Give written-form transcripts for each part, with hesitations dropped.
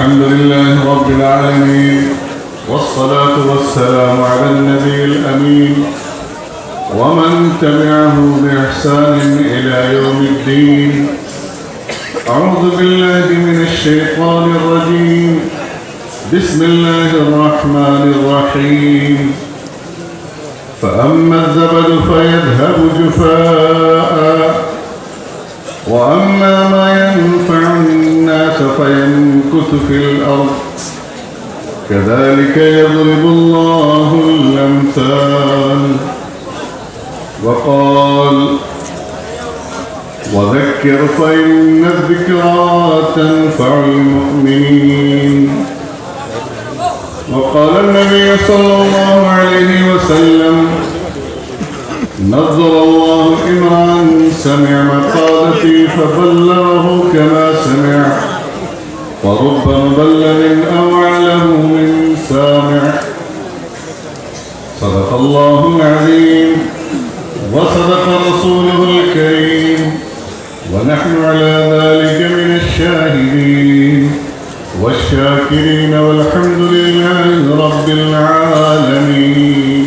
الحمد لله رب العالمين، والصلاة والسلام على النبي الأمين ومن تبعه بإحسان إلى يوم الدين. أعوذ بالله من الشيطان الرجيم. بسم الله الرحمن الرحيم. فأما الزبد فيذهب جفاء وأما ما ينفع الناس فيمكث في الأرض كذلك يضرب الله الأمثال. وقال وذكر فإن الذكرى تنفع المؤمنين. وقال النبي صلى الله عليه وسلم نظر الله امرأ سمع مقالتي فبلغه كما سمع ورب مبلغ أوعله من سامع. صدق الله العظيم وصدق رسوله الكريم ونحن على ذلك من الشاهدين والشاكرين والحمد لله رب العالمين.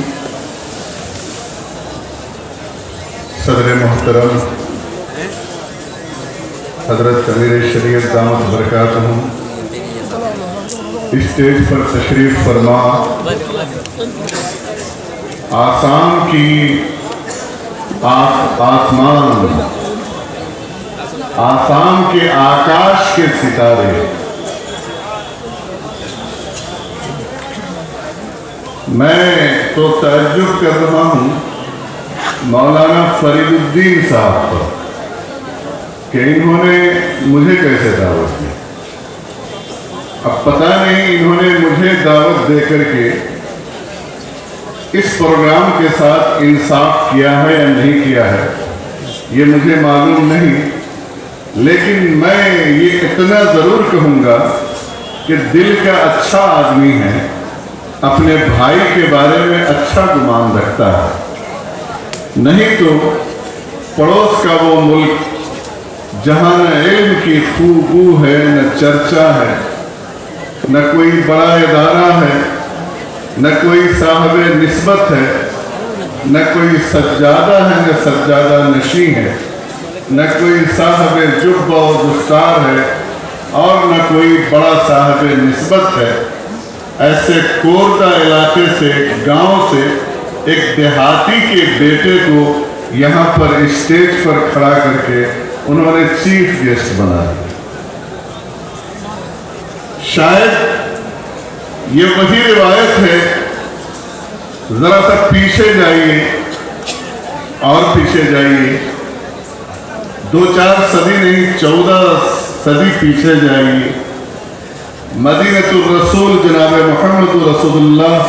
صدر محترم حضرت امیر شریعت دامت برکاتہ اسٹیج پر تشریف فرما آسام کی آسمان، آسام کے آکاش کے ستارے، میں تو تعجب کر رہا ہوں مولانا فرید الدین صاحب پر کہ انہوں نے مجھے کیسے دعوت دی. اب پتہ نہیں انہوں نے مجھے دعوت دے کر کے اس پروگرام کے ساتھ انصاف کیا ہے یا نہیں کیا ہے یہ مجھے معلوم نہیں، لیکن میں یہ اتنا ضرور کہوں گا کہ دل کا اچھا آدمی ہے، اپنے بھائی کے بارے میں اچھا گمان رکھتا ہے، نہیں تو پڑوس کا وہ ملک جہاں نہ علم کی خوبو ہے، نہ چرچا ہے، نہ کوئی بڑا ادارہ ہے، نہ کوئی صاحب نسبت ہے، نہ کوئی سجادہ ہے، نہ سجادہ نشیں ہے، نہ کوئی صاحب جب و دستار ہے، اور نہ کوئی بڑا صاحب نسبت ہے. ایسے کوردہ علاقے سے، گاؤں سے ایک دیہاتی کے بیٹے کو یہاں پر اسٹیج پر کھڑا کر کے انہوں نے چیف گیسٹ بنا دیا. شاید یہ وہی روایت ہے، ذرا سا پیچھے جائیے اور پیچھے جائیے، 2-4 صدی نہیں 14 صدی پیچھے جائیے. مدینہ الرسول جناب محمد رسول اللہ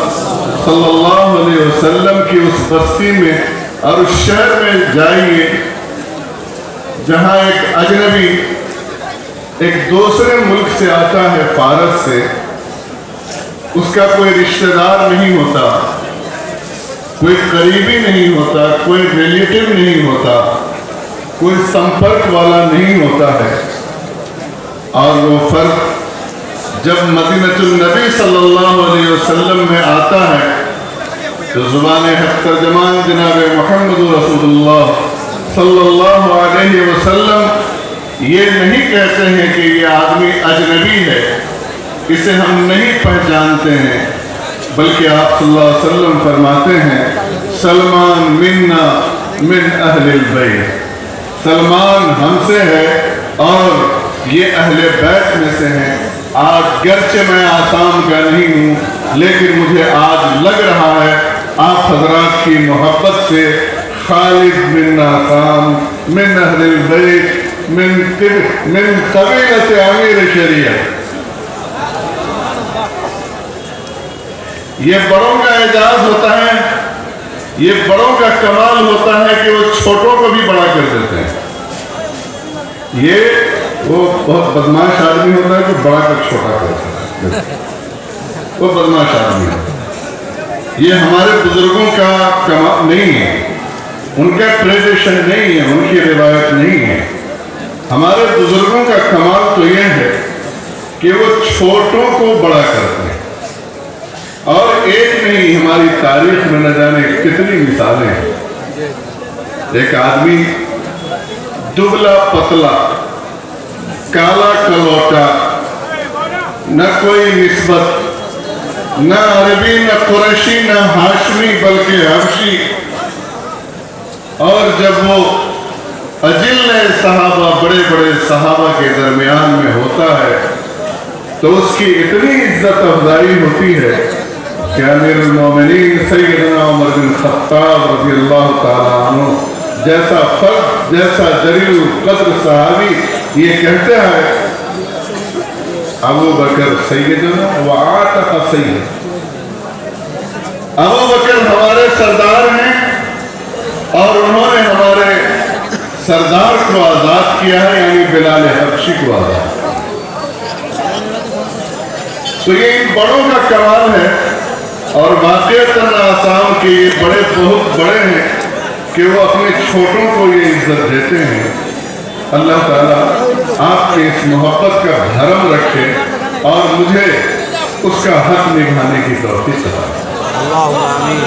صلی اللہ علیہ وسلم کی اس بستی میں اور اس شہر میں جائیے جہاں ایک اجنبی ایک دوسرے ملک سے آتا ہے، فارس سے، اس کا کوئی رشتہ دار نہیں ہوتا، کوئی قریبی نہیں ہوتا، کوئی ریلیٹیو نہیں ہوتا، کوئی سمپرک والا نہیں ہوتا ہے. اور وہ فرد جب مدینہ النبی صلی اللہ علیہ وسلم میں آتا ہے تو زبان حق ترجمان جناب محمد رسول اللہ صلی اللہ علیہ وسلم یہ نہیں کہتے ہیں کہ یہ آدمی اجنبی ہے، اسے ہم نہیں پہچانتے ہیں، بلکہ آپ صلی اللہ علیہ وسلم فرماتے ہیں سلمان منا من اہل البیت، سلمان ہم سے ہے اور یہ اہل بیت میں سے ہیں. آج گرچہ میں آسام کا نہیں ہوں لیکن مجھے آج لگ رہا ہے آپ حضرات کی محبت سے خالد بن آسام من اہل البیت من قبیلۃ امیر شریعت. یہ بڑوں کا اعزاز ہوتا ہے، یہ بڑوں کا کمال ہوتا ہے کہ وہ چھوٹوں کو بھی بڑا کر دیتے ہیں. یہ وہ بہت بدماش آدمی ہوتا ہے کہ بڑا کر چھوٹا کرتا ہے، وہ بدماش آدمی ہے. یہ ہمارے بزرگوں کا کمال نہیں ہے، ان کا ٹریڈیشن نہیں ہے، ان کی روایت نہیں ہے. ہمارے بزرگوں کا کمال تو یہ ہے کہ وہ چھوٹوں کو بڑا کرتے ہیں. اور ایک نہیں، ہماری تاریخ میں نہ جانے کتنی مثالیں ہیں. ایک آدمی دبلا پتلا، کالا کلوٹا، نہ کوئی نسبت، نہ عربی نہ قریشی نہ ہاشمی بلکہ حبشی. اور جب وہ اجل صحابہ، بڑے بڑے صحابہ کے درمیان میں ہوتا ہے تو اس کی اتنی عزت افزائی ہوتی ہے کہ امیر المومنین سیدنا عمر بن خطاب رضی اللہ تعالیٰ عنہ جیسا فرد، جیسا جلیل القدر صحابی یہ کہتے ہیں ابو بکر سیدنا وعاتق سید. ابو بکر ہمارے سردار ہیں اور انہوں نے ہمارے سردار کو آزاد کیا ہے، یعنی بلال حبشی کو آزاد. تو یہ ان بڑوں کا کمال ہے. اور واقعتاً آسام کے یہ بڑے بہت بڑے ہیں کہ وہ اپنے چھوٹوں کو یہ عزت دیتے ہیں. اللہ تعالیٰ آپ کے اس محبت کا بھرم رکھے اور مجھے اس کا حق نبھانے کی توفیق عطا فرمائے. اللہم آمین.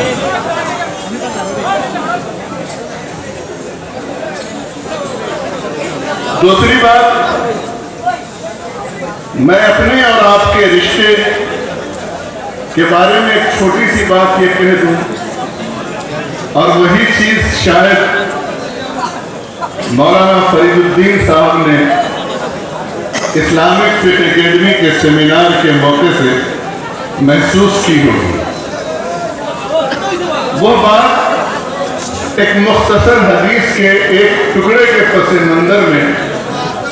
دوسری بات، میں اپنے اور آپ کے رشتے کے بارے میں ایک چھوٹی سی بات یہ کہہ دوں، اور وہی چیز شاید مولانا فرید الدین صاحب نے اسلامک فقہ اکیڈمی کے سیمینار کے موقع سے محسوس کی ہوگی. وہ بات ایک مختصر حدیث کے ایک ٹکڑے کے پس منظر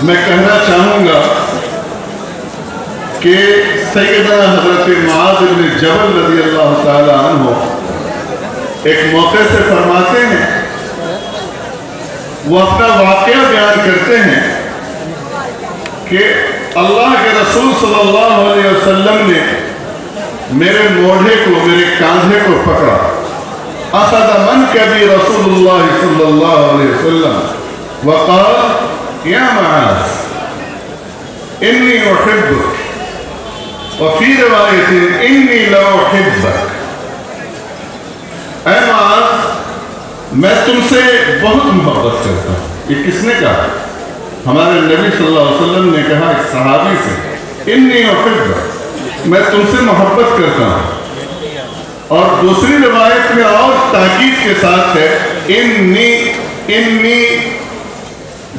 میں کہنا چاہوں گا کہ سیدنا حضرت معاذ بن جبل رضی اللہ تعالیٰ عنہ ایک موقع سے فرماتے ہیں، وہ اپنا واقعہ بیان کرتے ہیں کہ اللہ کے رسول صلی اللہ علیہ وسلم نے میرے موڑھے کو، میرے کاندھے کو پکڑا. اخذ منکبی رسول اللہ صلی اللہ علیہ وسلم وقال یا معاذ انی احبک وفی روایت انی لا احبک. اے معاذ میں تم سے بہت محبت کرتا ہوں. یہ کس نے کہا؟ ہمارے نبی صلی اللہ علیہ وسلم نے کہا ایک صحابی سے، انی احبک، میں تم سے محبت کرتا ہوں. اور دوسری روایت میں اور تاکید کے ساتھ ہے انی.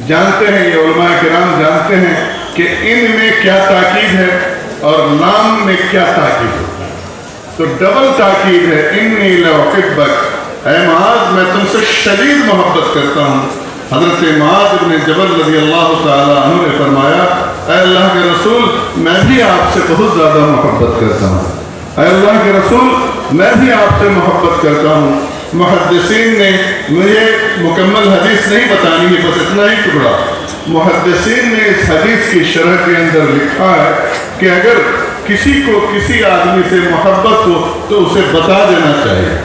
جانتے ہیں یہ علماء کرام جانتے ہیں کہ ان میں کیا تاکید ہے اور نام میں کیا تاکید ہے. تو ڈبل تاکید ہے، انی لاحبک، اے معاذ میں تم سے شدید محبت کرتا ہوں. حضرت معاذ بن جبل رضی اللہ تعالیٰ عنہ نے فرمایا، اے اللہ کے رسول میں بھی آپ سے بہت زیادہ محبت کرتا ہوں. اے اللہ کے رسول میں بھی آپ سے محبت کرتا ہوں. محدثین نے مجھے مکمل حدیث نہیں بتانی ہے، بس اتنا ہی ٹکڑا. محدثین نے اس حدیث کی شرح کے اندر لکھا ہے کہ اگر کسی کو کسی آدمی سے محبت ہو تو اسے بتا دینا چاہیے،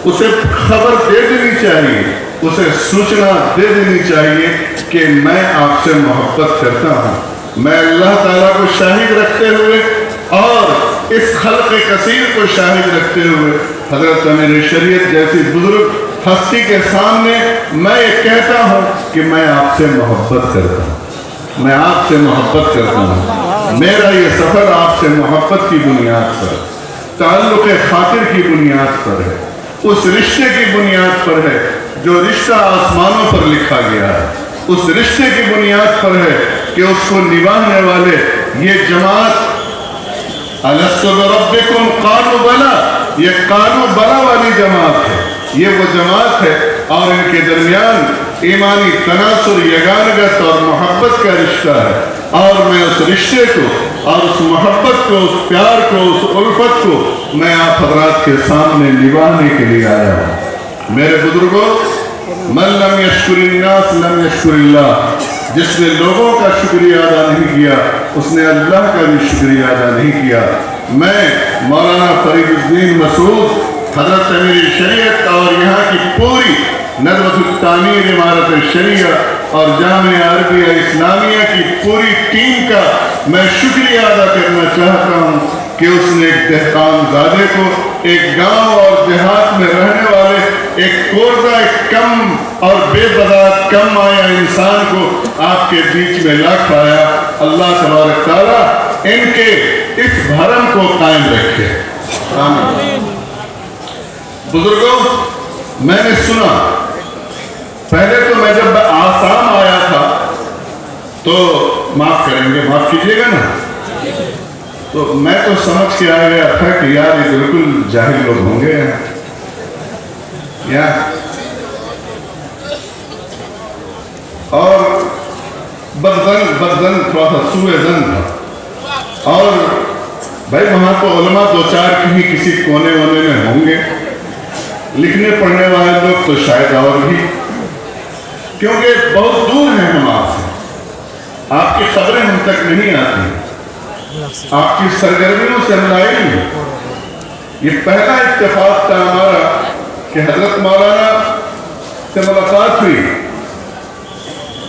اسے خبر دے دینی چاہیے، اسے سوچنا دے دینی چاہیے کہ میں آپ سے محبت کرتا ہوں. میں اللہ تعالیٰ کو شاہد رکھتے ہوئے اور اس خلق کثیر کو شاہد رکھتے ہوئے حضرت امیر شریعت جیسی بزرگ ہستی کے سامنے میں یہ کہتا ہوں کہ میں آپ سے محبت کرتا ہوں، میں آپ سے محبت کرتا ہوں. میرا یہ سفر آپ سے محبت کی بنیاد پر، تعلق خاطر کی بنیاد پر ہے، اس رشتے کی بنیاد پر ہے جو رشتہ آسمانوں پر لکھا گیا ہے. اس رشتے کی بنیاد پر ہے کہ اس کو نبھانے والے یہ جماعت الست بربکم قالوا بلی، یہ قالوا بلی والی جماعت ہے. یہ وہ جماعت ہے اور ان کے درمیان ایمانی تناسر، یگانگت اور محبت کا رشتہ ہے. اور میں اس رشتے کو اور اس محبت کو، اس پیار کو، اس الفت کو میں آپ حضرات کے سامنے نبھانے کے لیے آیا ہوں. میرے بزرگوں، من لم یشکر الناس لم یشکر اللہ، جس نے لوگوں کا شکریہ ادا نہیں کیا اس نے اللہ کا بھی شکریہ ادا نہیں کیا. میں مولانا فرید الدین مسعود، حضرت امیر شریعت اور یہاں کی پوری ندوۃ التعمیر امارت شریعہ اور جامعہ عربیہ اسلامیہ کی پوری ٹیم کا میں شکریہ ادا کرنا چاہتا ہوں کہ اس نے ایک دہقان زادے کو، ایک گاؤں اور دیہات میں رہنے والے ایک کوزہ، ایک کم اور بے بذات کم آیا انسان کو آپ کے بیچ میں لا کھایا۔ اللہ تبارک تعالیٰ ان کے اس بھرم کو قائم رکھے، آمین۔ بزرگوں، میں نے سنا پہلے تو میں جب آسام آیا تھا تو معاف کریں گے، معاف کیجیے گا نا، تو میں تو سمجھ کے آ گیا تھا کہ یار یہ بالکل جاہل لوگ ہوں گے یا، اور بدزن تھوڑا سا سوء ظن تھا، اور بھائی وہاں تو علماء دو چار کہیں کسی کونے وونے میں ہوں گے، لکھنے پڑھنے والے لوگ تو شاید اور بھی، کیونکہ بہت دور ہیں ہم آپ سے، آپ کی خبریں ہم تک نہیں آتی، آپ کی سرگرمیوں سے ہم لائے نہیں۔ یہ پہلا اتفاق تھا ہمارا کہ حضرت مولانا سے ملاقات ہوئی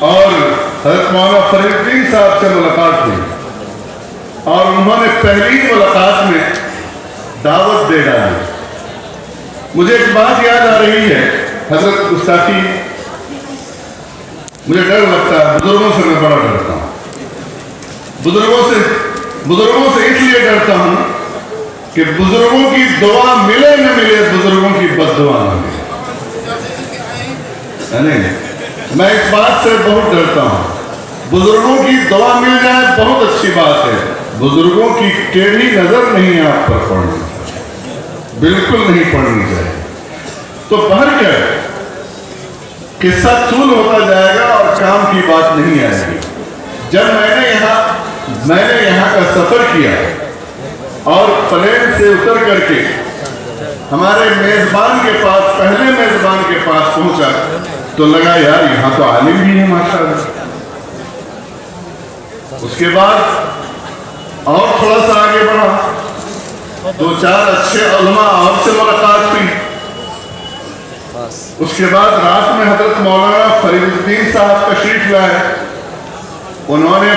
اور حضرت مولانا فرید الدین صاحب سے ملاقات ہوئی، اور انہوں نے پہلی ملاقات میں دعوت دے ڈالی۔ مجھے ایک بات یاد آ رہی ہے، حضرت گستاخی، مجھے ڈر لگتا ہے، بزرگوں سے میں بڑا ڈرتا ہوں، بزرگوں سے اس لیے ڈرتا ہوں کہ بزرگوں کی دعا ملے نہ ملے، بزرگوں کی بد دعا نہ ملے، نہیں، میں اس بات سے بہت ڈرتا ہوں۔ بزرگوں کی دعا مل جائے بہت اچھی بات ہے، بزرگوں کی ٹیڑھی نظر نہیں آپ پر پڑنی چاہیے، بالکل نہیں پڑنی چاہیے۔ تو بہر کیا ہے، قصہ طول ہوتا جائے گا اور کام کی بات نہیں آئے گی۔ جب میں نے یہاں کا سفر کیا اور پلین سے اتر کر کے ہمارے میزبان کے پاس، پہلے میزبان کے پاس پہنچا تو لگا یار یہاں تو عالم بھی ہے ماشاءاللہ۔ اس کے بعد اور تھوڑا سا آگے بڑھا، دو چار اچھے علماء اور سے ملاقات ہوئی۔ اس کے بعد رات میں حضرت مولانا فرید الدین صاحب تشریف لائے، انہوں نے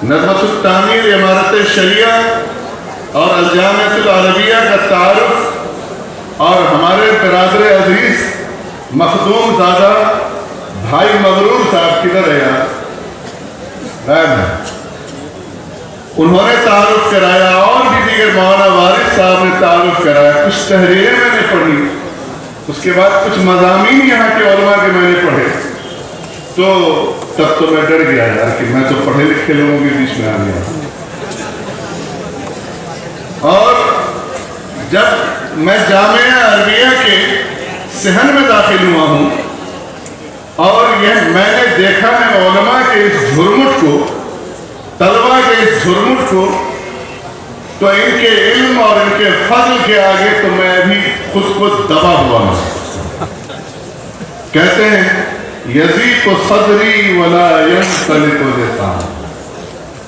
نظمت التعمیر امارت شریعہ اور الجامعۃ العربیہ کا تعارف، اور ہمارے برادر عزیز مخدوم زادہ بھائی مغرور صاحب کدھر ہے یار، انہوں نے تعارف کرایا، اور بھی دیگر مولانا وارث صاحب نے تعارف کرایا، کچھ تحریریں میں نے پڑھی، اس کے بعد کچھ مضامین یہاں کے علماء کے میں نے پڑھے، تو تب تو میں ڈر گیا یار کہ میں تو پڑھے لکھے لوگوں کے بیچ میں آ گیا۔ اور جب میں جامعہ عربیہ کے صحن میں داخل ہوا ہوں اور یہ میں نے دیکھا ہے علماء کے اس جھرمٹ کو، طلباء کے اس جھرمٹ کو، تو ان کے علم اور ان کے فضل کے آگے تو میں بھی خود کو دبا ہوا ہوں۔ کہتے ہیں یزید صدری ولا ينطلق لسان،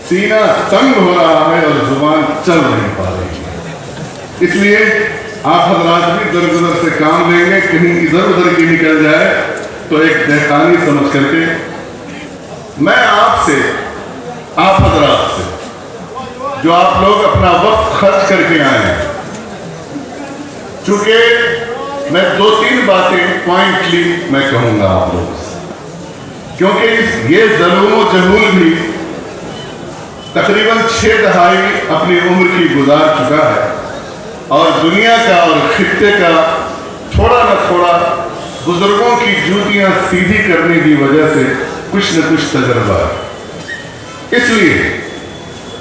سینہ تنگ ہو رہا ہے اور زبان چل نہیں پا رہی ہے، اس لیے آپ حضرات بھی درگزر سے کام لیں گے، کہیں ادھر ادھر کی نکل جائے تو ایک دہقانی سمجھ کر کے میں آپ سے، آپ حضرات سے، جو آپ لوگ اپنا وقت خرچ کر کے آئے ہیں، چونکہ میں دو تین باتیں پوائنٹلی میں کہوں گا آپ لوگوں سے، کیونکہ یہ ظلم و جہول بھی تقریباً 6 دہائی اپنی عمر کی گزار چکا ہے، اور دنیا کا اور خطے کا تھوڑا نہ تھوڑا بزرگوں کی جوتیاں سیدھی کرنے کی وجہ سے کچھ نہ کچھ تجربہ ہے۔ اس لیے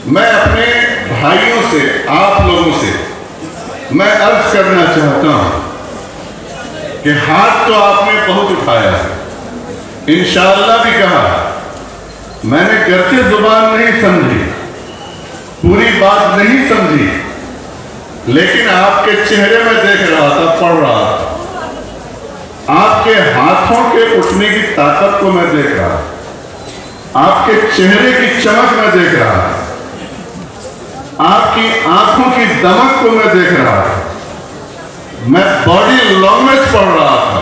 میں اپنے بھائیوں سے، آپ لوگوں سے میں عرض کرنا چاہتا ہوں کہ ہاتھ تو آپ نے بہت اٹھایا ہے، انشاءاللہ بھی کہا، میں نے گرچہ زبان نہیں سمجھی، پوری بات نہیں سمجھی، لیکن آپ کے چہرے میں دیکھ رہا تھا، پڑھ رہا تھا، آپ کے ہاتھوں کے اٹھنے کی طاقت کو میں دیکھ رہا، آپ کے چہرے کی چمک میں دیکھ رہا، آپ کی آنکھوں کی دمک کو میں دیکھ رہا، میں باڈی لینگویج پڑھ رہا تھا،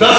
10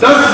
10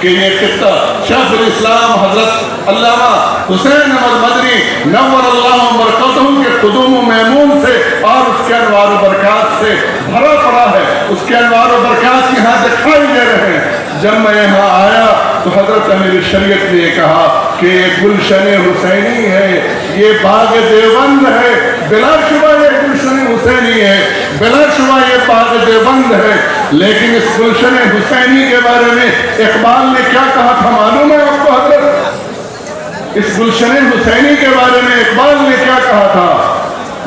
کہ یہ خطہ شیخ الاسلام حضرت علامہ حسین احمد مدنی نور اللہ مرکزہم کے قدوم و میمون سے اور اس کے انوار و برکات سے بھرا پڑا ہے، اس کے انوار و برکات یہاں دکھائی دے رہے ہیں۔ جب میں یہاں آیا تو حضرت امیر شریعت نے کہا کہ یہ گلشن حسینی ہے، یہ باغ دیوبند ہے، بلا شبہ یہ گلشن حسینی ہے، بلا شبہ یہ باغ دیوبند ہے، لیکن اس گلشن حسینی کے بارے میں اقبال نے کیا کہا تھا معلوم ہے آپ کو حضرت؟ اس گلشن حسینی کے بارے میں اقبال نے کیا کہا تھا؟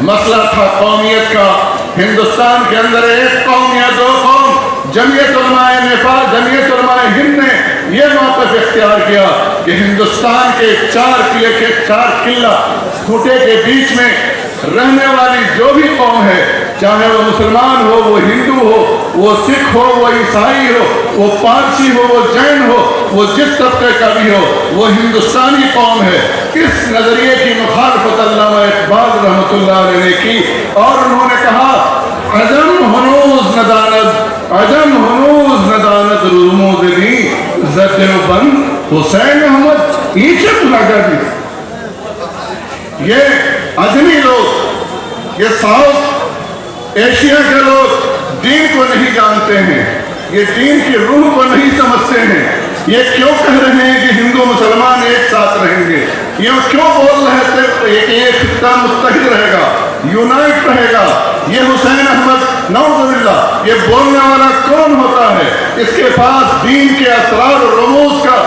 مسئلہ تھا قومیت کا، ہندوستان کے اندر ایک قوم یا دو قوم۔ جمعیت علماء نیپال، جمعیت علماء ہند نے یہ موقف اختیار کیا کہ ہندوستان کے چار قلعہ کھوٹے کے بیچ میں رہنے والی جو بھی قوم ہے، چاہے وہ مسلمان ہو، وہ ہندو ہو، وہ سکھ ہو، وہ عیسائی ہو، وہ پارسی ہو، وہ جین ہو، وہ جس طبقے کا بھی ہو، وہ ہندوستانی قوم ہے۔ اس نظریے کی مخالفت علامہ اقبال رحمۃ اللہ علیہ نے کی اور انہوں نے کہا عجم ہنوز ندانت، عجم ہنوز ندانت رموز دی زدیوبند حسین احمد ایچت لگا دی۔ یہ عجمی لوگ، یہ ساؤتھ ایشیا کے لوگ دین کو نہیں جانتے ہیں، یہ دین کی روح کو نہیں سمجھتے ہیں۔ یہ کیوں کہہ رہے ہیں کہ ہندو مسلمان ایک ساتھ رہیں گے؟ یہ کیوں بول رہے تھے کہ یہ خطہ متحد رہے گا، یونائٹ رہے گا؟ یہ حسین احمد نعوذ باللہ یہ بولنے والا کون ہوتا ہے؟ اس کے پاس دین کے اسرار و رموز کا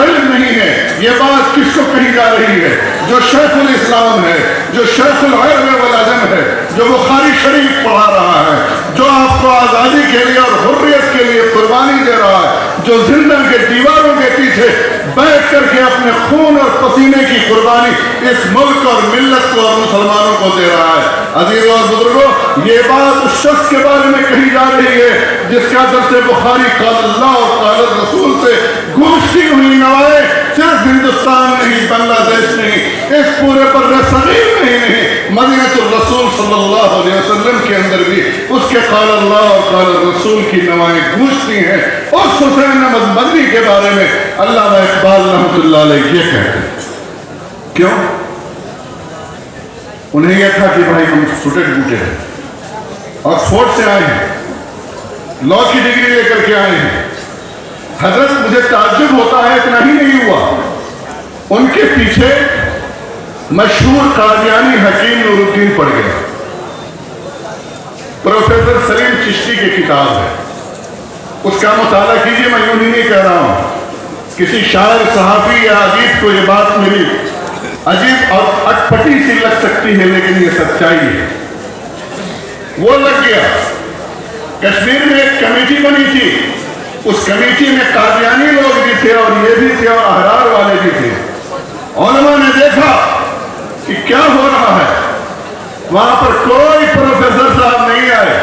علم نہیں ہے۔ یہ بات کس کو کہی جا رہی ہے؟ جو شیخ الاسلام ہے، جو شیخ العرب والعجم ہے، جو بخاری شریف پڑھا رہا ہے، جو آپ کو آزادی کے لیے اور حریت کے لیے قربانی دے رہا ہے، جو زندہ کے دیواروں کے پیچھے بیٹھ کر کے اپنے خون اور پسینے کی قربانی اس ملک اور ملت کو اور مسلمانوں کو دے رہا ہے۔ عزیزوں اور بزرگوں، یہ بات اس شخص کے بارے میں کہی جا رہی ہے جس کا درس بخاری قال اللہ اور قال رسول سے گونجتی ہوئی نوائیں صرف ہندوستان نہیں، بنگلہ دیش نہیں، اس پورے بر صغیر میں ہی نہیں، مدینہ الرسول صلی اللہ علیہ وسلم کے اندر بھی اس کے قال اللہ اور قال رسول کی نوائیں گونجتی ہیں۔ اس حسین احمد مدنی کے بارے میں علامہ اقبال رحمۃ اللہ علیہ یہ کہتے ہیں۔ کیوں؟ انہیں یہ تھا کہ بھائی ہم چھوٹے بوٹے ہیں، آکسفورڈ سے آئے ہیں، لا کی ڈگری لے کر کے آئے ہیں۔ حضرت مجھے تعجب ہوتا ہے، اتنا ہی نہیں ہوا، ان کے پیچھے مشہور قادیانی حکیم نور الدین پڑ گیا۔ پروفیسر سلیم چشتی کی کتاب ہے، اس کا مطالعہ کیجئے۔ میں یوں نہیں کہہ رہا ہوں، کسی شاعر صحافی یا ادیب کو یہ بات میری عجیب اور اٹپٹی سی لگ سکتی ہے، لیکن یہ سچائی ہے۔ وہ لگ گیا۔ کشمیر میں ایک کمیٹی بنی تھی، اس کمیٹی میں قادیانی لوگ بھی تھے اور یہ بھی تھے اور احرار والے بھی تھے۔ علماء نے دیکھا کہ کیا ہو رہا ہے، وہاں پر کوئی پروفیسر صاحب نہیں آئے،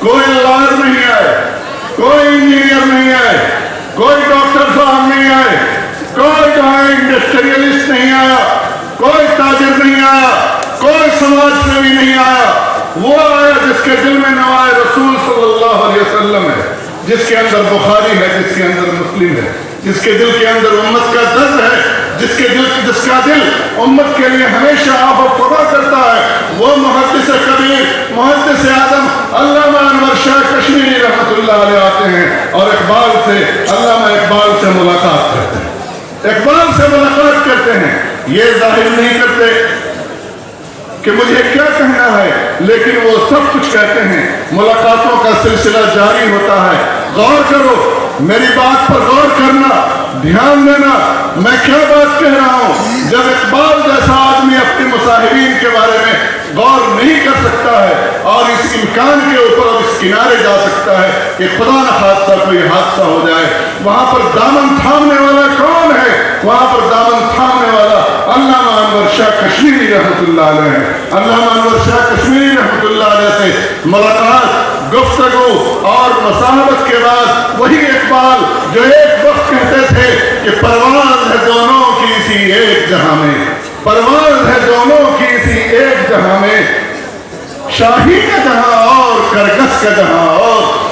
کوئی لائر نہیں آئے، کوئی انجینئر نہیں آئے، کوئی ڈاکٹر صاحب نہیں آئے، کوئی انڈسٹریلسٹ نہیں آیا، کوئی تاجر نہیں آیا، کوئی سماج سیوی نہیں آیا۔ وہ آیا جس کے دل میں نوائے رسول صلی اللہ علیہ وسلم ہے، جس کے اندر بخاری ہے، جس کے اندر مسلم ہے، جس کے دل کے اندر امت کا درد ہے، جس کا دل امت کے لیے ہمیشہ آب و فضا کرتا ہے۔ وہ محدث کبیر، محدث اعظم علامہ انور شاہ کشمیری رحمۃ اللہ علیہ آتے ہیں اور علامہ اقبال سے ملاقات کرتے ہیں، اقبال سے ملاقات کرتے ہیں۔ یہ ظاہر نہیں کرتے کہ مجھے کیا کہنا ہے، لیکن وہ سب کچھ کہتے ہیں۔ ملاقاتوں کا سلسلہ جاری ہوتا ہے۔ غور کرو، میری بات پر غور کرنا، دھیان دینا، میں کیا بات کہہ رہا ہوں۔ جب اقبال جیسا آدمی اپنے مصاحبین کے بارے میں غور نہیں کر سکتا ہے اور اس امکان کے اوپر اور اس کنارے جا سکتا ہے کہ خدا نہ خواستہ کوئی حادثہ ہو جائے، وہاں پر دامن تھامنے والا کون ہے؟ وہاں پر دامن تھامنے والا علامہ انور شاہ کشمیری رحمۃ اللہ علیہ ہے۔ علامہ انور شاہ کشمیری رحمۃ اللہ علیہ سے ملاقات، گفتگو اور مصاحبت کے بعد وہی اقبال جو ایک وقت کہتے تھے کہ پرواز ہے دونوں کی اسی ایک جہاں میں، پرواز ہے دونوں کی اسی ایک جہاں میں، شاہی کا جہاں اور کرکس کا جہاں اور،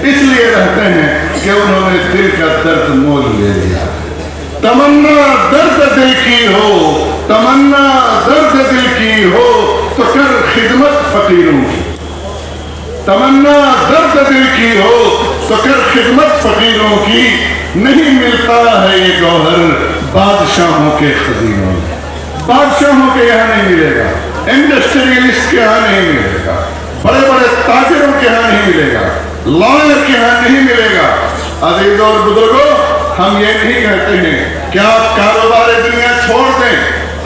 اس لیے رہتے ہیں کہ انہوں نے دل کا درد مول لے لیا. تمنا درد دل کی ہو، تمنا درد دل کی ہو تو کر خدمت فقیروں کی. تمنا درد دل کی ہو تو کر خدمت فقیروں کی. نہیں ملتا ہے یہ گوہر بادشاہوں کے خزینوں میں. بادشاہوں کے یہاں نہیں ملے گا، انڈسٹریلسٹ کے یہاں نہیں ملے گا، بڑے بڑے تاجروں کے یہاں نہیں ملے گا، لائر کے یہاں نہیں ملے گا. عزیز اور بزرگوں، ہم یہ نہیں کہتے ہیں کہ آپ کاروبار دنیا چھوڑ دیں،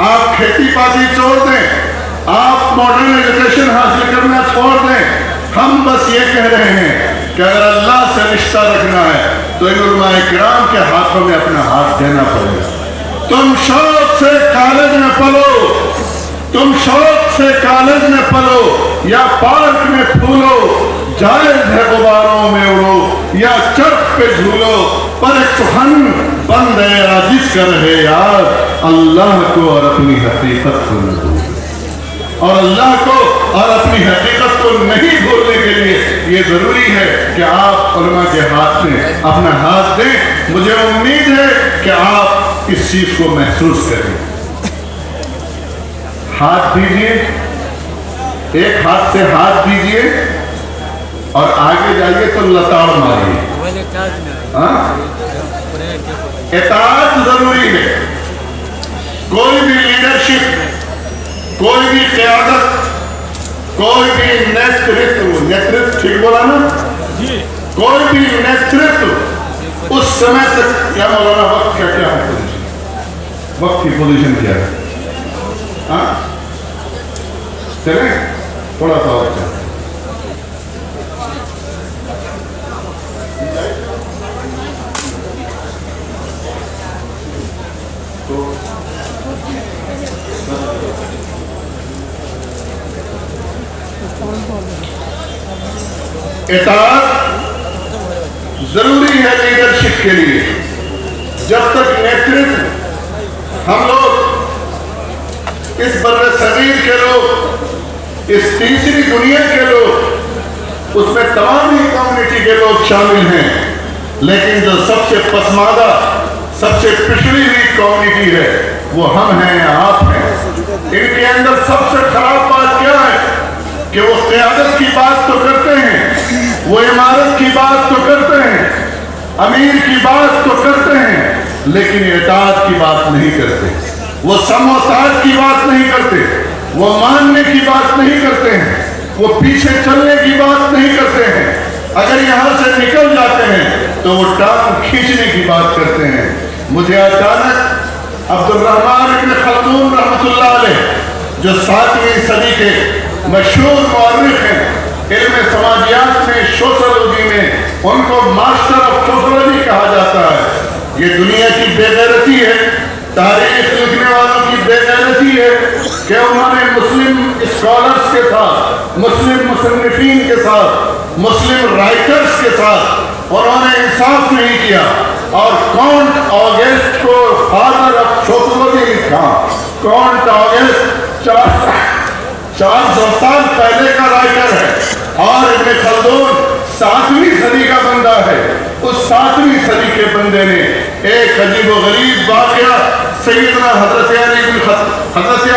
آپ کھیتی باڑی چھوڑ دیں، آپ ماڈرن ایجوکیشن حاصل کرنا چھوڑ دیں. ہم بس یہ کہہ رہے ہیں کہ اگر اللہ سے رشتہ رکھنا ہے تو ان علماء کرام کے ہاتھوں میں اپنا ہاتھ دینا پڑے گا. تم شوق سے کالج میں پڑھو، تم شوق سے کالج میں پڑھو یا پارک میں پھولو، جائز ہے غباروں میں اڑو یا چرخ پہ جھولو، پر ایک سخن بند ہے عاجز کا رہے یاد اللہ کو اور اپنی حقیقت کو نہ بھولو. اور اللہ کو اور اپنی حقیقت کو نہیں بھولنے کے لیے یہ ضروری ہے کہ آپ علماء کے ہاتھ میں اپنا ہاتھ دیں. مجھے امید ہے کہ آپ اس چیز کو محسوس کریں. ہاتھ دیجئے، ایک ہاتھ سے ہاتھ دیجئے اور آگے جائیے تو لتاڑ ماریے. اطاعت ضروری ہے. کوئی بھی لیڈرشپ، کوئی بھی قیادت، کوئی بھی نیترتو ٹھیک بولا نا، کوئی بھی نیترتو اس سمے تک کیا مولانا وقت کیا ہے پوزیشن، وقت کی پوزیشن کیا ہے؟ چلیں تھوڑا سا اور چلیں. اطاعت ضروری ہے لیڈرشپ کے لیے. جب تک نیترتو ہم لوگ اس بر صغیر کے لوگ، اس تیسری دنیا کے لوگ، اس میں تمام ہی کمیونٹی کے لوگ شامل ہیں، لیکن جو سب سے پسماندہ، سب سے پچھڑی ہوئی کمیونٹی ہے وہ ہم ہیں، آپ ہیں. ان کے اندر سب سے خراب بات کیا ہے کہ وہ قیادت کی بات تو کرتے ہیں، وہ عمارت کی بات تو کرتے ہیں، امیر کی بات تو کرتے ہیں، لیکن اطاعت کی بات نہیں کرتے. وہ سم و طاعت کی بات نہیں کرتے، وہ ماننے کی بات نہیں کرتے ہیں، وہ پیچھے چلنے کی بات نہیں کرتے ہیں. اگر یہاں سے نکل جاتے ہیں تو وہ ٹانگ کھینچنے کی بات کرتے ہیں. مجھے اچانک عبد الرحمن ابن خلدون رحمۃ اللہ علیہ، جو 7ویں صدی کے مشہور مورخ ہیں، علم سماجیات میں، سوشیولوجی میں ان کو ماسٹر آف سوشیولوجی کہا جاتا ہے. یہ دنیا کی بے غیرتی ہے، تاریخ لکھنے والوں کی بے غیرتی ہے کہ انہوں نے مسلم اسکالرز کے ساتھ، مسلم مصنفین کے ساتھ، مسلم رائٹرز کے ساتھ انہوں نے انصاف نہیں کیا اور کونٹ آگسٹ کو فادر آف سوشیولوجی لکھا. کونٹ آگسٹ 400 سال پہلے کا رائٹر ہے اور ابن خلدون 7ویں صدی کا بندہ ہے. اس 7ویں صدی کے بندے نے ایک عجیب و غریب واقعہ سیدنا حضرت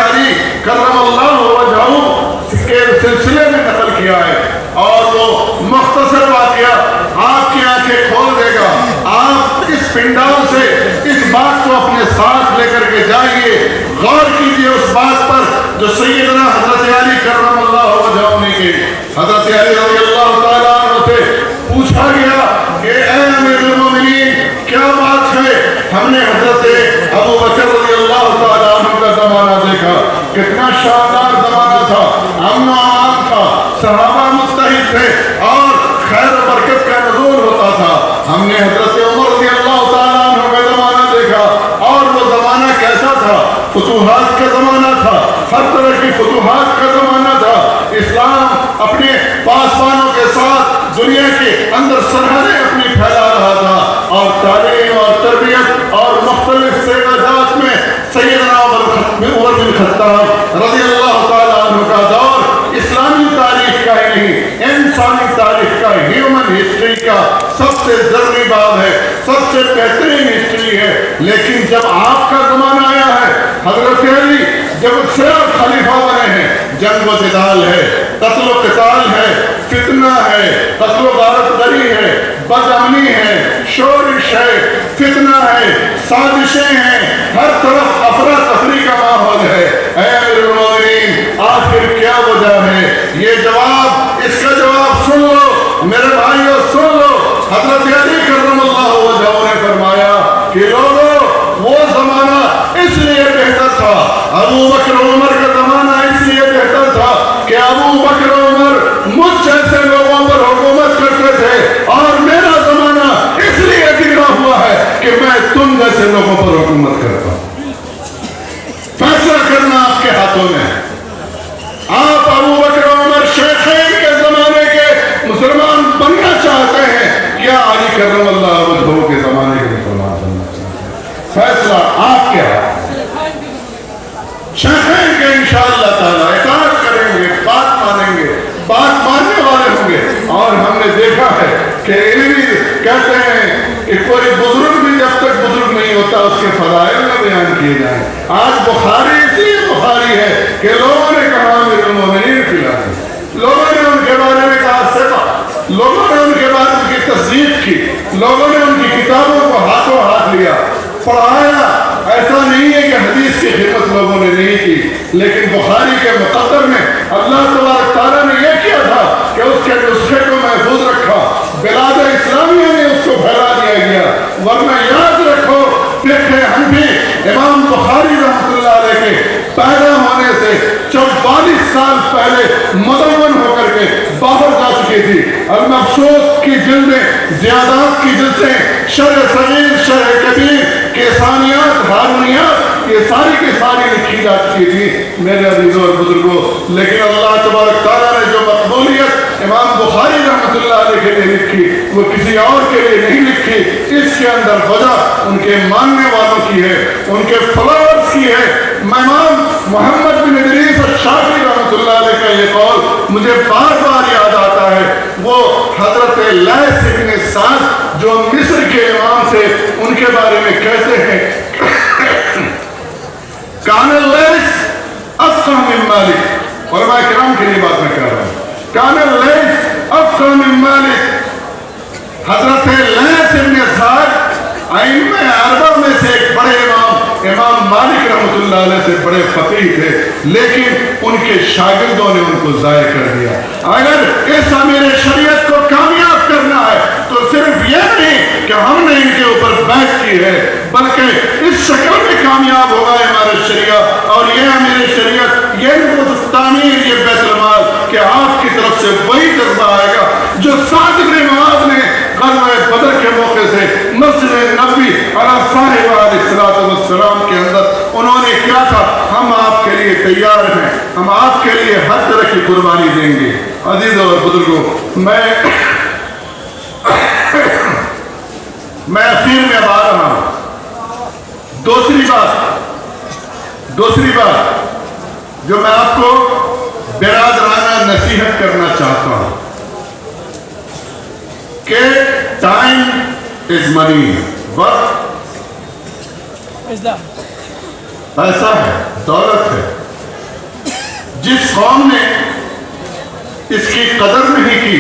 علی کرم اللہ وجہہ کے سلسلے میں نقل کیا ہے اور وہ مختصر واقعہ آپ کی آنکھیں کھول دے گا. آپ اس پنڈال سے اس بات کو اپنے ساتھ لے کر کے جائیے، غور کیجئے اس بات پر جو سیدنا حضرت علی کرم اللہ وجہہ نے کی. حضرت علی رضی اللہ تعالیٰ عنہ سے پوچھا گیا کہ اے امیر المومنین کیا بات ہے؟ ہم نے حضرت ابو بکر رضی اللہ تعالیٰ عنہ کا زمانہ دیکھا، کتنا شاندار زمانہ تھا، امن و امان تھا، صحابہ متحد تھے اور خیر و برکت کا نزول ہوتا تھا. ہم نے حضرت عمر رضی اللہ تعالیٰ عنہ کا زمانہ دیکھا اور وہ زمانہ کیسا تھا؟ فتوحات کا زمانہ تھا، ہر طرح کی فتوحات کا زمانہ تھا. اسلام اپنے پاسبانوں کے ساتھ دنیا کے اندر سرحدیں اپنی پھیلا رہا تھا اور تعلیم اور تربیت اور مختلف سیاحت میں سیدنا عمر بن خطاب رضی اللہ تعالیٰ عنہ کا دور اسلامی تاریخ کا ہی نہیں، انسانی تاریخ کا، ہیومن ہسٹری کا سب سے ضروری باب ہے، سب سے بہترین ہسٹری ہے. لیکن جب آپ کا زمانہ آیا ہے، حضرت علی جب صرف خلیفہ بنے ہیں، جنگ و جدال ہے، قتل و قتال ہے، فتنہ ہے، قتل و غارت گری ہے، بد امنی ہے، شورش ہے، فتنہ ہے، سازشیں ہیں، ہر طرف افراتفری کا ماحول ہے. اے امیر المومنین، آخر کیا وجہ ہے؟ یہ جواب، اس کا جواب سن لو میرے بھائیوں، سن لو. حضرت علی کرم اللہ وجہہ نے فرمایا کہ لوگوں، وہ زمانہ اس لیے بہتر تھا، ابو بکر عمر کا زمانہ اس لیے بہتر تھا کہ ابو بکر عمر مجھ جیسے لوگوں پر حکومت کرتے تھے، اور میرا زمانہ اس لیے بگڑا ہوا ہے کہ میں تم جیسے لوگوں پر حکومت کرتا ہوں. فیصلہ کرنا آپ کے ہاتھوں میں ہے. آپ ابو بکر عمر شیخین کے زمانے کے مسلمان بننا چاہتے ہیں یا علی کرم اللہ وجہہ کے زمانے کے مسلمان بننا چاہتے ہیں؟ فیصلہ آپ کے ہاتھ میں. شیخین کے انشاءاللہ تعالیٰ اطاعت کریں گے، بات مانیں گے، بات ماننے والے ہوں گے. اور ہم نے دیکھا ہے کہ علمی کہتے ہیں کہ کوئی بزرگ بھی جب تک بزرگ نہیں ہوتا اس کے فضائل نہ بیان کیے جائیں. آج بخاری اس لیے بخاری ہے کہ لوگوں نے کہا امیر المومنین فلانی، لوگوں نے ان کے بارے میں کہا ثقہ، لوگوں نے ان کے بارے میں کی تصدیق کی، لوگوں نے ان کی کتابوں کو ہاتھوں ہاتھ لیا، پڑھایا. ایسا نہیں ہے کہ حدیث کی خدمت لوگوں نے نہیں کی، لیکن بخاری کے مقدر میں اللہ تبارک تعالیٰ نے یہ کیا تھا کہ اس کے نسخے کو محفوظ رکھا، بلاد اسلامیہ میں اس کو پھیلا دیا گیا. ورنہ یاد رکھو، فقہ حنفی امام بخاری رحمۃ اللہ علیہ کے پیدا ہونے سے 44 سال پہلے مدون ہو کر کے باہر جا چکی تھی. المبسوط کی جلدیں، زیادات کی جلدیں، شرح صغیر، شرح کبیر، کیسانیات، ہارونیات، یہ ساری کی ساری لکھی جا چکی تھی میرے عزیزوں اور بزرگوں. لیکن اللہ تبارک تعالیٰ نے جو مقبولیت امام بخاری رحمۃ اللہ علیہ کے لیے لکھی وہ کسی اور کے لیے نہیں لکھی. اس کے اندر وجہ ان کے ماننے والوں کی ہے، ان کے فالوورز کی ہے. امام محمد بن ادریس الشافعی رحمۃ اللہ علیہ کا یہ قول مجھے بار بار یاد آتا ہے. وہ حضرت لیث بن سعد جو مصر کے امام تھے، ان کے بارے میں کہتے ہیں کان اللیث افقہ من مالک. علماء کرام کے لیے بات میں کہہ رہا ہوں. کان اللیث افقہ من مالک. حضرت لیث بن سعد ائمہ اربعہ میں سے ایک بڑے امام مالک رحمۃ اللہ علیہ سے بڑے فقیہ تھے، لیکن ان کے شاگردوں نے ان کو ضائع کر دیا. اگر اس امیر شریعت کو کامیاب کرنا ہے تو صرف یہ نہیں کہ ہم نے ان کے اوپر بیعت کی ہے، بلکہ اس شکل میں کامیاب ہوگا امارت شریعت اور یہ امیر شریعت، یہ نبوت تعمیر، یہ بیت المال، کہ آپ کی طرف سے وہی جذبہ آئے گا جو سعد بن معاذ نے غزوہ بدر کے موقع سے مسجد نبوی علیہ صاحب علیہ السلام کے اندر انہوں نے کیا تھا، ہم آپ کے لیے تیار ہیں، ہم آپ کے لیے ہر طرح کی قربانی دیں گے. عزیزوں اور بزرگوں، میں اخیر میں اب آ رہا ہوں. دوسری بات جو میں آپ کو برادرانہ نصیحت کرنا چاہتا ہوں کہ ٹائم از منی. وقت پیسہ ہے، دولت ہے. جس قوم نے اس کی قدر نہیں کی،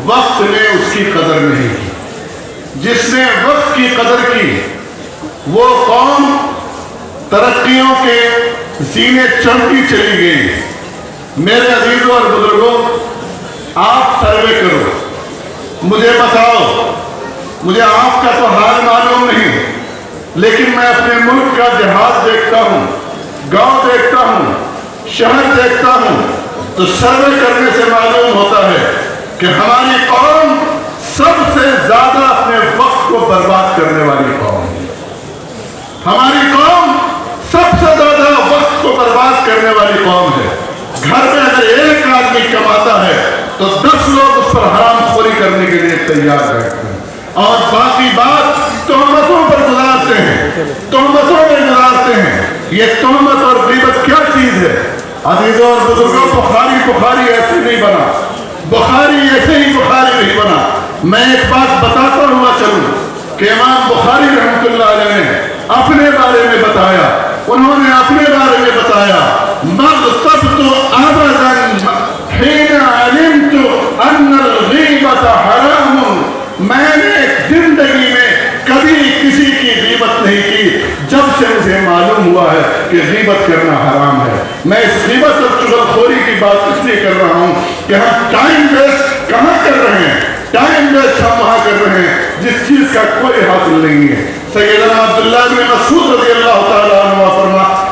وقت نے اس کی قدر نہیں کی. جس نے وقت کی قدر کی وہ قوم ترقیوں کے زینے چڑھتی چلی گئی. میرے عزیزوں اور بزرگوں، آپ سروے کرو، مجھے بتاؤ. مجھے آپ کا تو حال معلوم نہیں، لیکن میں اپنے ملک کا دیہات دیکھتا ہوں، گاؤں دیکھتا ہوں، شہر دیکھتا ہوں، تو سروے کرنے سے معلوم ہوتا ہے کہ ہماری قوم سب سے زیادہ اپنے وقت کو برباد کرنے والی قوم ہے. ہماری قوم سب سے زیادہ وقت کو برباد کرنے والی قوم ہے. گھر میں اگر ایک آدمی کماتا ہے تو 10 لوگ اس پر حرام خوری کرنے کے لیے تیار رہتے ہیں، اور باقی بات تہمتوں پر گزارتے ہیں، تہمتوں میں گزارتے ہیں. یہ تہمت اور غیبت کیا چیز ہے؟ عزیزوں اور بزرگوں، بخاری ایسے نہیں بنا، بخاری ایسے ہی بخاری نہیں بنا. میں ایک بات بتاتا ہوا چلوں کہ امام بخاری رحمۃ اللہ علیہ نے اپنے بارے میں بتایا، انہوں نے اپنے بارے میں بتایا مغتبت ابدا حين علمت ان الغیبت حرام، میں نے زندگی میں کبھی کسی کی غیبت نہیں کی جب سے مجھے معلوم ہوا ہے کہ غیبت کرنا حرام ہے۔ میں اس غیبت اور چغلخوری کی بات اس لیے کر رہا ہوں کہ ہم ٹائم ویسٹ کہاں کر رہے ہیں، ٹائم ویسٹ ہم وہاں کر رہے ہیں جس چیز کا کوئی حاصل نہیں ہے۔ سیدنا عبداللہ بن مسعود رضی اللہ تعالیٰ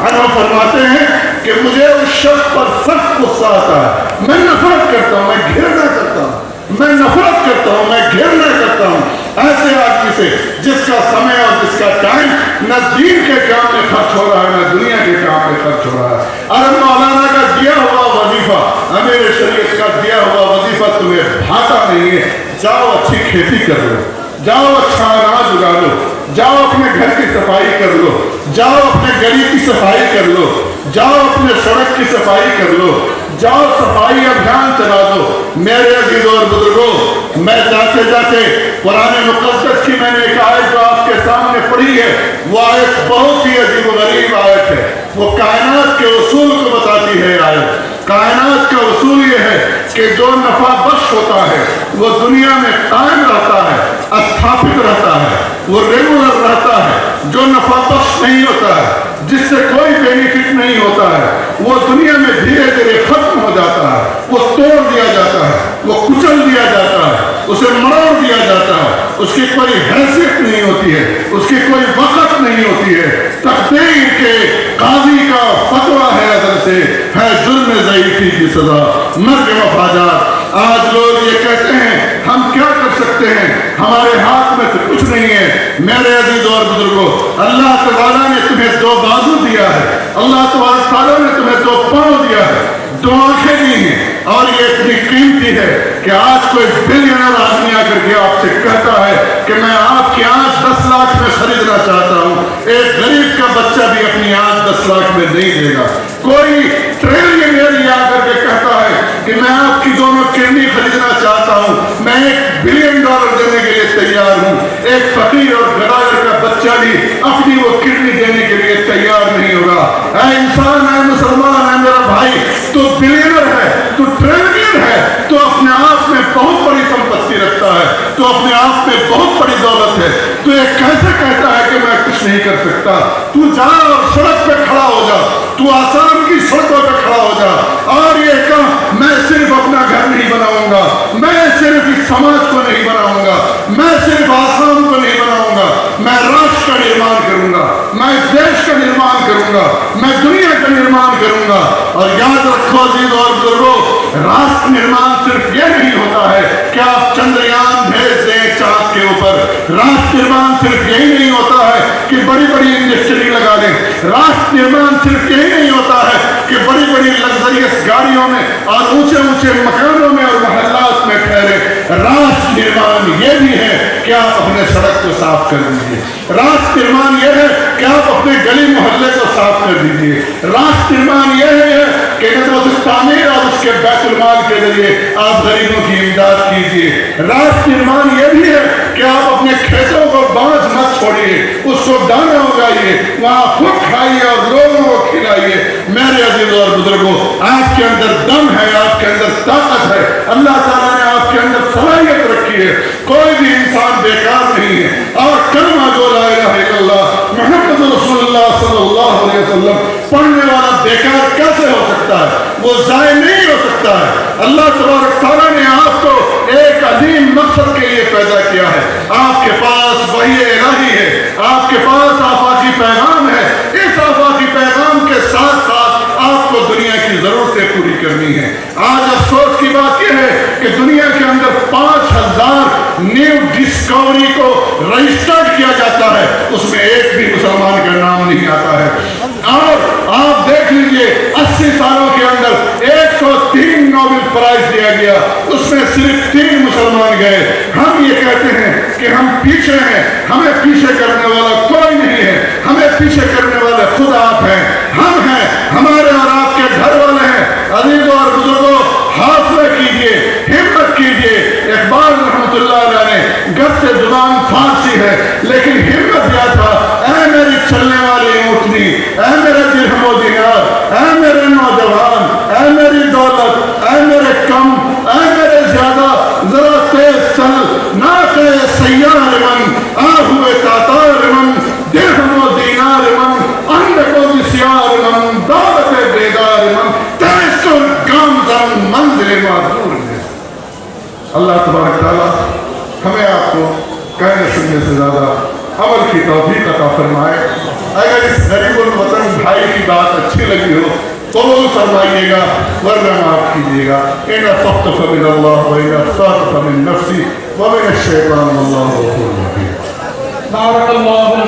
عنہ فرماتے ہیں کہ مجھے اس شخص پر سخت غصہ آتا ہے، میں نفرت کرتا ہوں، میں گھرنا کرتا ہوں، میں نفرت کرتا ہوں، میں گھرنا کرتا ہوں ایسے آدمی سے جس کا سمے اور جس کا ٹائم نہ دین کے کام میں خرچ ہو رہا ہے نہ دنیا کے کام میں خرچ ہو رہا ہے۔ اور مولانا کا دیا ہوا وظیفہ، امیر شریعت کا دیا ہوا وظیفہ تمہیں بھاتا نہیں ہے، جاؤ اچھی کھیتی کر لو، جاؤ اچھا اناج اگا لو، جاؤ اپنے گھر کی صفائی کر لو، جاؤ اپنے گلی کی صفائی کر لو، جاؤ اپنے سڑک کی صفائی کر لو، جاؤ صفائی ابھیان چلا دو۔ میرے عزیزوں اور بزرگوں، میں جاتے جاتے قرآن مقدس کی میں نے ایک آیت جو آپ کے سامنے پڑھی ہے، وہ آیت بہت ہی عجیب و غریب آیت ہے، وہ کائنات کے اصول کو بتاتی ہے۔ آیت کائنات کا اصول یہ ہے کہ جو نفع بخش ہوتا ہے وہ دنیا میں قائم رہتا ہے، استھاپت رہتا ہے، وہ ریگولر رہتا ہے۔ جو نفع بخش نہیں ہوتا ہے، جس سے کوئی بینیفٹ نہیں ہوتا ہے، وہ دنیا میں دھیرے دھیرے ختم ہو جاتا ہے، وہ توڑ دیا جاتا ہے، وہ کچل دیا جاتا ہے، اسے مروڑ دیا جاتا ہے، اس کی کوئی حیثیت نہیں ہوتی ہے، اس کی کوئی وقت نہیں ہوتی ہے۔ تقدیر کے قاضی کا فتویٰ ہے ادھر سے ہے جرم ضعیفی کی سزا، مرگ مفادات۔ آج لوگ یہ کہتے ہیں ہم کیا کر سکتے ہیں، ہمارے ہاتھ میں تو کچھ نہیں ہے۔ میرے عزیزوں اور بزرگوں، اللہ تعالیٰ نے تمہیں دو بازو دیا ہے، اللہ تعالیٰ نے تمہیں دو پاؤں دیا ہے، دو آنکھیں دی ہیں، اور یہ اتنی قیمتی ہے کہ آج کوئی بلینر آدمی آ کر کے آپ سے کہتا ہے کہ میں آپ کی آنکھ 10 لاکھ میں خریدنا چاہتا ہوں، ایک غریب کا بچہ بھی اپنی آنکھ 10 لاکھ میں نہیں دے گا۔ کوئی ٹریلینئر آ کر کے کہتا ہے کہ میں آپ کی دونوں کرنی خریدنا چاہتا ہوں، میں $1 بلین دینے کے لیے تیار ہوں۔ ایک فقیر اور گداگر کا بچہ بھی اپنی وہ کرنی دینے کے لیے تیار نہیں ہوگا۔ اے انسان، اے مسلمان، اے میرا بھائی، تو بلینر ہے، تو ٹریلینئر ہے، تو اپنے آپ میں بہت بڑی سمپتی رکھتا ہے، تو اپنے آپ میں بہت بڑی دولت ہے، تو یہ کیسے کہتا ہے کہ میں کچھ نہیں کر سکتا؟ تو جا اور سڑک پہ کھڑا ہو جا، تو آسام کی سڑکوں پہ کھڑا ہو جا اور یہ کہا میں صرف اپنا گھر نہیں بناؤں گا، میں صرف اس سماج کو نہیں بناؤں گا، میں صرف آسام کو نہیں بناؤں گا، میں راشٹر کا نرمان کروں گا، میں دیش کا نرمان کروں گا، میں دنیا کا نرمان کروں گا۔ اور یاد رکھو عزیزوں اور بزرگوں، راشٹر نرمان صرف یہ نہیں ہوتا ہے کہ آپ چندریان بھیج دیں چاند کے اوپر، راشٹر نرمان صرف یہی نہیں ہوتا ہے کہ بڑی بڑی انڈسٹری لگا لیں، راشٹر نرمان صرف یہی نہیں ہوتا ہے کہ بڑی بڑی لگژریس گاڑیوں میں اور اونچے اونچے مکانوں میں اور محلات میں ٹھہرے۔ راشٹر نرمان یہ بھی ہے کہ آپ اپنے سڑک کو صاف کر دیجیے، راشٹر نرمان یہ ہے کہ آپ اپنے گلی محلے کو صاف کر دیجیے، راشٹر نرمان یہ ہے کہ تعمیر اور اس کے بیت المال کے ذریعے آپ غریبوں کی امداد کیجیے، راشٹر نرمان یہ بھی ہے کہ آپ اپنے کھیتوں کو بانجھ مت چھوڑیے، اس کو دانا اگائیے، وہاں خود کھائیے اور لوگوں کو کھلائیے۔ میرے عزیزوں اور بزرگوں، آپ کے اندر دم ہے، آپ کے اندر طاقت ہے، اللہ تعالیٰ نے آپ کے اندر صلاحیت رکھی ہے، کوئی بھی انسان بیکار نہیں ہے۔ اور کلمہ جو لا الہ الا اللہ محمد رسول اللہ صلی اللہ علیہ وسلم پڑھنے والا بیکار کیسے ہو سکتا ہے؟ وہ ضائع نہیں ہو سکتا ہے۔ اللہ تبارک تعالیٰ نے آپ کو ایک عظیم مقصد کے لیے پیدا کیا ہے، آپ کے پاس وحی الہی ہے، آپ کے پاس آفاقی پیغام ہے، اس آفاقی پیغام کے ساتھ ساتھ آپ کو دنیا کی ضرورتیں پوری کرنی ہے۔ آج افسوس کی بات یہ ہے کہ دنیا کے اندر 5000 نیو ڈسکوری کو رجسٹرڈ کیا جاتا ہے، اس میں ایک بھی مسلمان کا نام نہیں آتا ہے۔ اور آپ دیکھ لیجئے 80 سالوں کے اندر 103 نوبل پرائز دیا گیا، اس میں صرف 3 مسلمان گئے۔ ہم یہ کہتے ہیں کہ ہم پیچھے ہیں، ہمیں پیچھے کرنے والا کوئی نہیں ہے، ہمیں پیچھے کرنے والے خود آپ ہیں، ہم ہیں، ہمارے اور آپ کے گھر والے ہیں۔ عزیزوں اور بزرگوں، حوصلہ کیجئے، ہمت کیجئے۔ اقبال رحمۃ اللہ علیہ نے گرچہ زبان فارسی ہے لیکن ہمت دیا تھا، اے میری چلنے والی اونٹنی، اے میرے درہم و دینار، اے میرے نوجوان، اے میری دولت، اے میرے کم، اے میرے زیادہ، ذرا تیز چل، نہ کہ سیار من، آ ہوئے تاتار من، درہم و دینار من، اندکو بسیار من، دولت بیدار من، تیز چل گامزن منزل معذور ہے۔ اللہ تبارک تعالیٰ ہمیں آپ کو کہنے سننے سے زیادہ عمل کی توفیق عطا فرمائے۔ اگر اس غریب الوطن بھائی کی بات اچھی لگی ہو قبول فرمائیے گا، ورنہ معاف کیجیے گا۔ ان اصبت فمن اللہ وان اخطأت فمن نفسی ومن الشیطان واللہ غفور رحیم۔ بارک اللہ